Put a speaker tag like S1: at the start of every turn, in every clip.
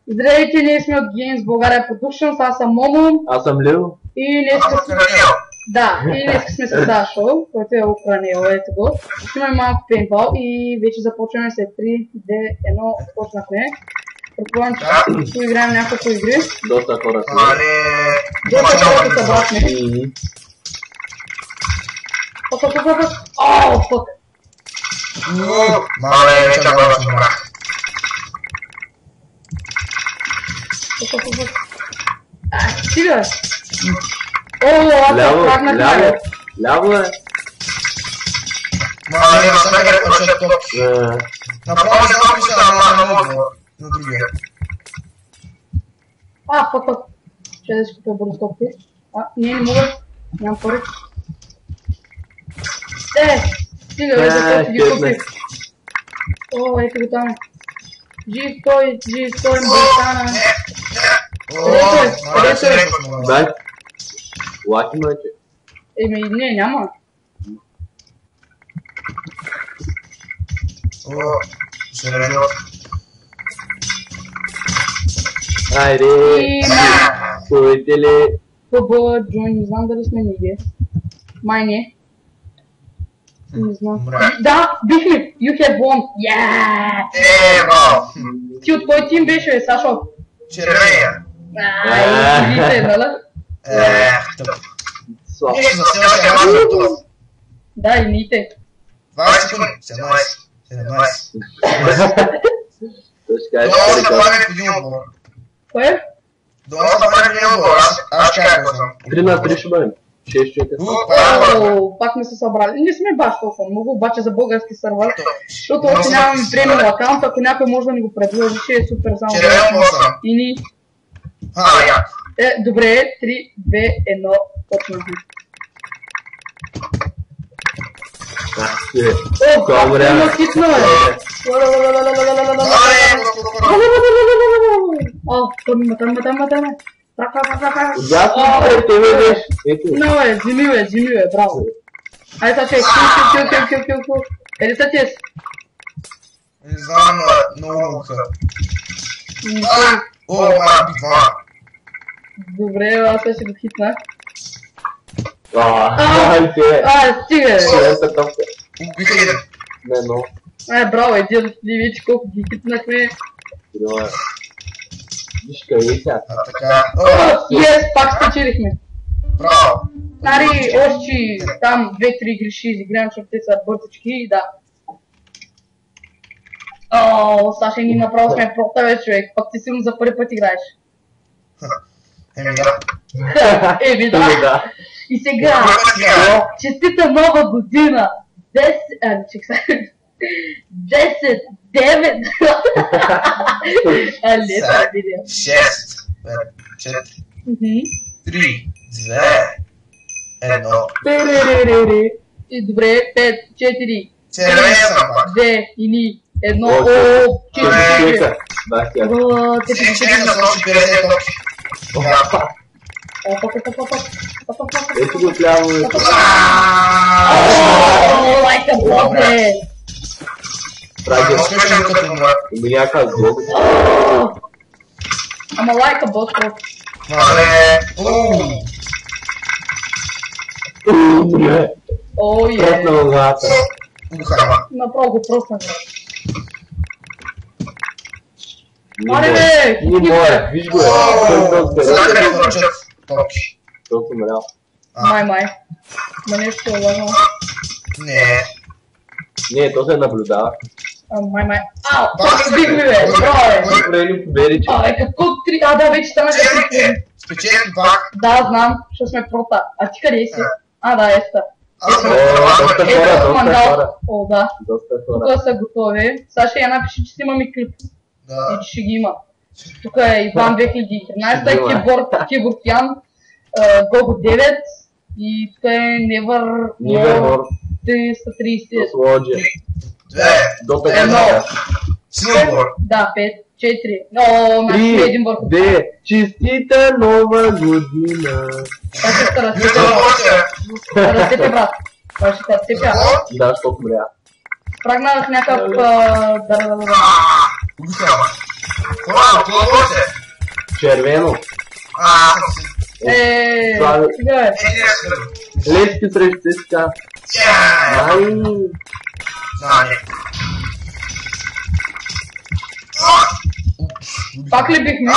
S1: Здравейте, ние сме от Games България Productions, аз съм Момо.
S2: Аз съм Лил.
S1: И днес сме с Дашо, който е Укранил, ето го. Ще имаме малко пейнтбол и вече започваме след 3, 2, 1, започнахме. Предполагам, че ще играем няколко игри.
S2: Доста хора са.
S1: Доста хора се събрахме. Оу, фък!
S3: Мале, вече глава се умрах.
S1: Стига! О, аз прагнах.
S2: Ляво е.
S3: Мале, има сега ръчат топки. Направо се топки на другия.
S1: Фък. Ще да си купя бързо топки. Не мога. Нямам пари. Стига, да ги купих. О, ето го там. Жив той, Мбритана. Където е?
S2: Бак. Лаки мъче.
S1: Не, няма.
S3: Ще редил.
S2: Айде. Слушатели.
S1: Джой, не знам дали сме ние. Май не. Не знам.
S3: Умря.
S1: Да, бихме! You have won!
S3: Браво!
S1: Ти от кой тим беше, Сашо?
S3: Червения.
S1: Видите, нали?
S3: Тъп.
S2: Слабо.
S3: Ние за сега ще махнем това.
S1: Да, и ните.
S3: 20 секунди. 17.
S2: Той ще каже,
S3: Долу
S2: че
S3: се правим в един отбор.
S1: Кое?
S3: Долу се правим в един отбор. Аз ще кажа какво съм.
S2: 3 на 3 ще бъдем. 6 човека.
S1: О, пак не се събрали. Не сме баш толкова много, обаче за български сървър. Защото още нямаме премиум акаунт, ако някой може да ни го предложи, ще е супер само.
S3: Червено съм.
S1: И ни.
S3: Яко.
S1: Добре, 3, 2, 1, почнахме. Има хитно е. Там.
S2: Ясно, те ведеш. Ето.
S1: Вземи бе, браво. Айде сега, кил. Къде са тия си?
S3: Не знам, много са. Май битва.
S1: Добре, аз ще го хитнах. Стига!
S3: Убиха един.
S2: Не, но.
S1: Браво, един. Ние вече колко ги хитнахме.
S2: Виж къде сега.
S3: Така.
S1: Пак спечелихме.
S3: Браво.
S1: Още там 2-3 игри ще изиграем, защото те са бързички и да. Саша, ние направо сме прота, бе, човек. Пак ти силно за първи път играеш. Да. И сега, честита нова година. 10, 9. Не, видео.
S3: 6, 5, 4, 3, 2, 1.
S1: И добре, 5, 4,
S3: Червения съм пак.
S1: 2, и 1.
S2: О,
S1: 4.
S3: Червения съм още 50 топки.
S2: Ето го тляво.
S1: Лайка боте!
S2: Праги.
S3: Слушам като умра.
S2: Има някаква злоба.
S1: Ама лайка боте.
S3: Мале.
S2: Пръсна в главата.
S1: Направо го пръснах. Маре бе!
S2: Не моя, виж го е.
S3: Сега да ме върчат топки.
S2: Той съм умрял.
S1: Май. Ма нещо се лъгна.
S2: Не, то се наблюдава.
S1: Май. Пак сбихме бе! Браво бе!
S2: Добре ли победи, че?
S1: Какво 3? Да, вече стана 3.
S3: Спечели пак.
S1: Да, знам, защото сме прота. А ти къде си? Да, esta.
S2: Доста хора.
S1: Да.
S2: Доста хора.
S1: Тук са готови. Сега ще я напиши, че снимаме клип. И че ще ги има. Тук е Иван 2013, Киборкян, Гого 9 и тук е Nevermore 330.
S2: Дослоджия.
S3: 2, 1. Силбор.
S1: Да, 5, 4. О, значи един върху.
S2: 2, честита нова година.
S1: Това ще се разцепя, брат. Това ще се разцепя.
S2: Да, защото мря.
S1: Прагнах някакъв...
S2: Червено.
S1: Сега е.
S2: Лески срещу ЦСКА. Ай.
S1: Пак ли бихме?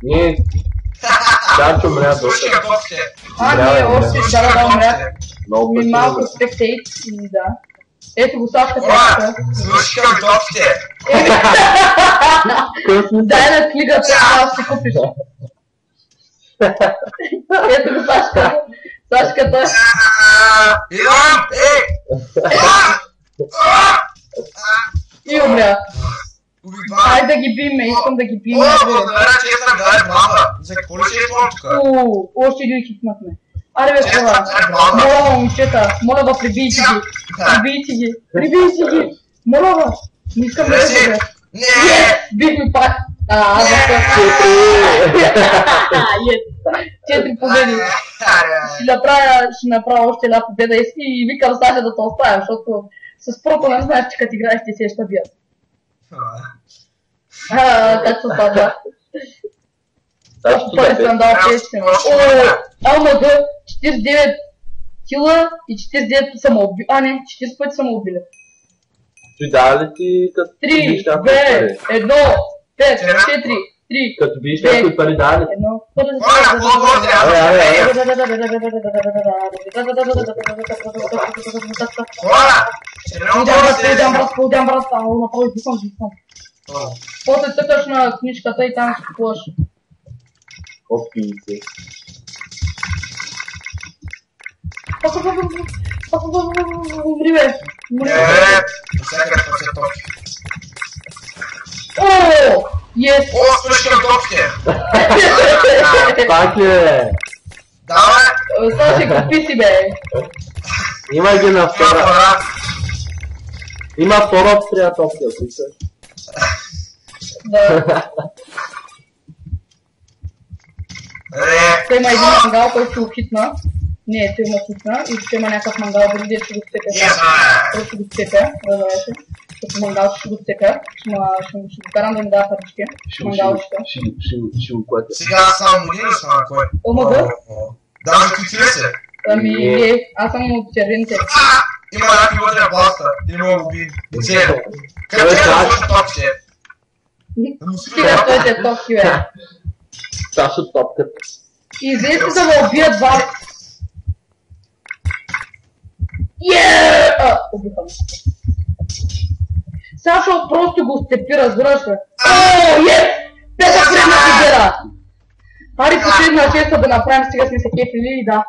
S2: Не. Чачо мря доста.
S1: Не, още да умря.
S2: Много
S1: Ми малко спектейт и да. Ето го Сашка тежка.
S3: Свършиха ми топките.
S1: Дай на книгата, да си купиш. Ето го Сашка. Сашката.
S3: Илам!
S1: И умря. Айде да ги биме, искам да ги биме.
S3: Благодаря, че съм дай баба. За какво ли ще е това тук?
S1: Още един хитнахме. Аре бе хора, моля момчета, моля ба прибийте ги. Прибийте ги, прибийте ги. Моля ба, не искам да бъде. Не! Бихме пак. Аз да се 4 победи. Ще направя още една победа и викам Саша да те оставя, защото с прото не знаеш, че като играеш ти се ще бият. Как се става? Той съм дал песен. АЛМГ 49 кила и 49 самоубили. А не, 40 пъти самоубили.
S2: Ти дали ли ти като
S1: 3, 2, 1, 5, 4, 3.
S2: Като биш някой пари дали?
S1: Полудям брат, направо избисам. После тъкаш на книжката и там си купуваш.
S2: Опийте.
S1: Умри бе.
S3: Всякъде път се топки.
S1: О! Yes!
S3: Свършиха ми топките.
S2: Пак е.
S3: Давай.
S1: Саши, купи си бе.
S2: Има ги на втора. Има втора обстрия топки, ако се.
S1: Да. Той има един мангал, който ще го хитна. Не, той има хитна и ще има някакъв мангал, други ще го цепя. Просто ще го цепя, разумеше. Като мангал ще го цепя. Ще го карам да ми дава парички. Мангалчета.
S2: Ще го клатя.
S3: Сега само един ли сме на кой?
S1: ОМГ?
S3: Да, ме какви ли се?
S1: Ами не, аз съм от червените.
S3: Има някакви вътре на пласта. И не мога уби. Цел. Къде е да свърши топките?
S1: Стига той те топки бе.
S2: Саша топката.
S1: И излезте да ме убият два. Убиха ме. Сашо просто го степи, разбираш ли? Пета предна фигера! Ари последна честа да направим, сега сме се кефили и да.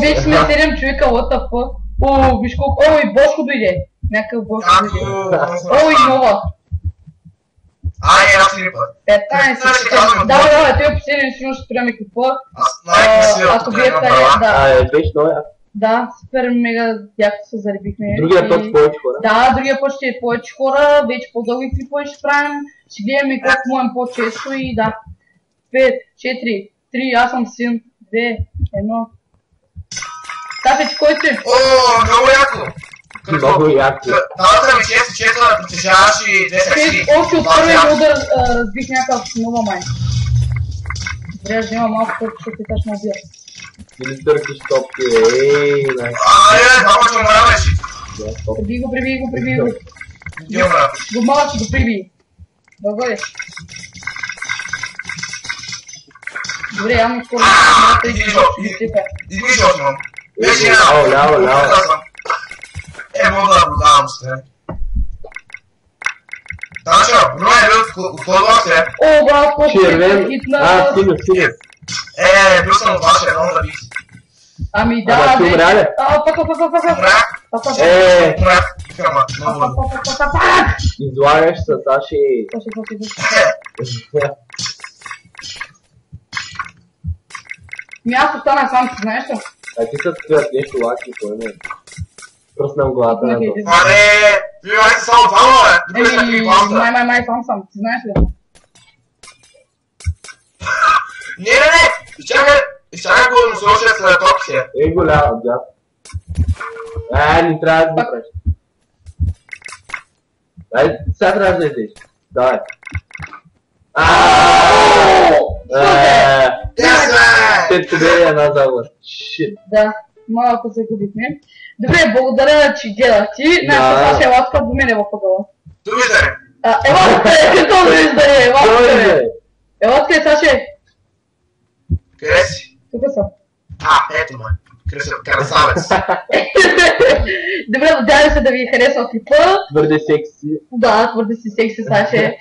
S1: Вече сме 7 човека, what the fuck? Виж колко... и Бошко дойде. Някакъв Бошко дойде. И нова.
S3: Аз ли път?
S1: 15. Давай, той е последен, сигурно ще спираме какво. Ако вие да.
S2: Беше много яко.
S1: Да, супер мега яко се заребихме.
S2: Другия път повече хора.
S1: Да, другия път ще е повече хора, вече по-дълги клипове ще правим. Ще гледаме как можем по-често и да. 5, 4, 3, аз съм син. 2, 1. Кафе, че кой си?
S3: Много яко!
S2: Много яко.
S3: Давата ми често да притежаваш и 2 секции.
S1: Още от първия удар разбих някакъв нова май. Добре, аз взема малко път, защото ти тъж ме убия.
S2: Или търкаш топки, най.
S3: Баба ще умра вече.
S1: Приби го. Го малък ще го приби. Бъгъдеш. Добре, явно скоро ще
S3: измиш осман.
S2: Ляво.
S3: Мога да продавам сте. Таша, бил отходва се.
S1: Брат, колко
S2: червен. Синьо.
S3: Бил съм от ваше, едно да бих.
S1: Ами да,
S2: ти умря ли? Излагаш се, Саши.
S1: Аз останах сам, ти знаеш ли?
S2: А ти се стоят нещо лаки, кой не? Пръснам главата на това.
S3: Аре! Вие сте само двама, бе! Други са три гласа.
S1: Май, сам, ти знаеш ли?
S3: Не! Изчакай го да му сложи след топките.
S2: Ей голяма, дяд. Не трябва да го правиш. Дай, сега трябва да идеш. Давай. Те тебе е една загуба. Шит.
S1: Да, малко се губихме. Добре, благодаря, че гледах ти. Нашата Саша елатка до мене в ъгъла.
S3: Довиждане.
S1: Елатка е, Саше.
S3: Къде си?
S1: Тук съм.
S3: Ето ме. Красавец.
S1: Добре, надявам се да ви е харесал клипа.
S2: Твърде секси.
S1: Да, твърде си секси, Саше.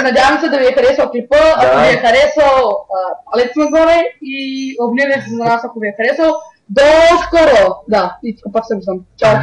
S1: Надявам се да ви е харесал клипа. Ако ви е харесал, палец нагоре и абонирайте се за нас, ако ви е харесал. До скоро! Да, и тук пак се виждам. Чао!